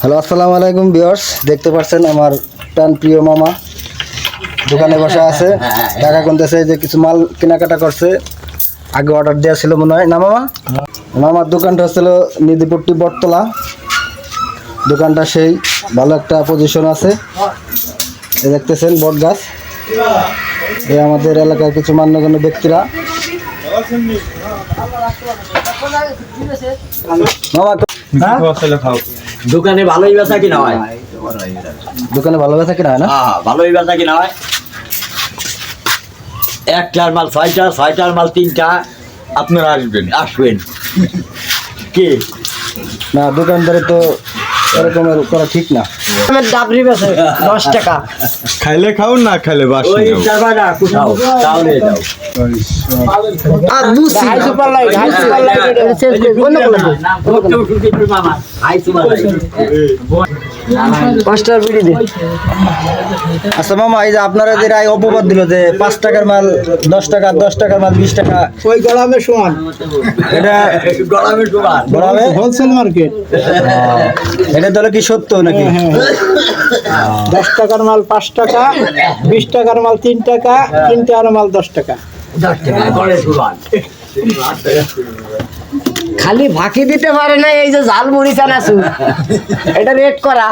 Hello, আসসালামু আলাইকুম viewers. দেখতে পাচ্ছেন আমার প্রাণ প্রিয় মামা দোকানে বসা আছে, টাকা গুনতেছে, যে কিছু মাল কেনাকাটা করছে। আগে অর্ডার দেওয়া ছিল মনে হয় না মামা? মামার দোকানটা হচ্ছিল নিধিপট্টি বটতলা। দোকানটা সেই ভালো একটা পজিশন আছে, এই দেখতেছেন বট গাছ। এই আমাদের এলাকার কিছু মান্যগণ্য ব্যক্তিরা। মামা দোকানে ভালোই বেচা কিনা হয়, দোকানে ভালো বেচা কিনা হয় না? ভালোই বেচা কিনা হয়। একটার মাল ছয়টা, ছয়টার মাল তিনটা। আপনারা আসবেন কি না, দোকানদারে তো এরকমের করা ঠিক না। ডাবরি বেছে 10 টাকা। খাইলে খাও না খাইলে বাসি ওই নাও। চারবা না কোথাও তাহলে যাও। আর বুঝছি হাই সুপার লাইট এটা চেঞ্জ করে বন্ধ করে দাও। কেউ শুনতে পারবে মামা, হাই সুপার লাইট। 5 টাকা বিড়ি দে। আচ্ছা মামা, এই যে আপনারা যে রায় অপবাদ দিল যে 5 টাকার মাল 10 টাকা, 10 টাকার মাল 20 টাকা, ওই গলামে সমান। এটা গরমে ডোবার বলাবে হোলসেল মার্কেট। এটা তাহলে কি সত্য নাকি? 10 টাকার মাল 5 টাকা, 20 টাকার মাল 3 টাকা, 3 টাকার মাল 10 টাকা। 10 টাকা গড়ে ডোবার। খালি ফাঁকি দিতে পারে না এই যে ঝাল মুড়ি চানাচুর, এটা রেট করা।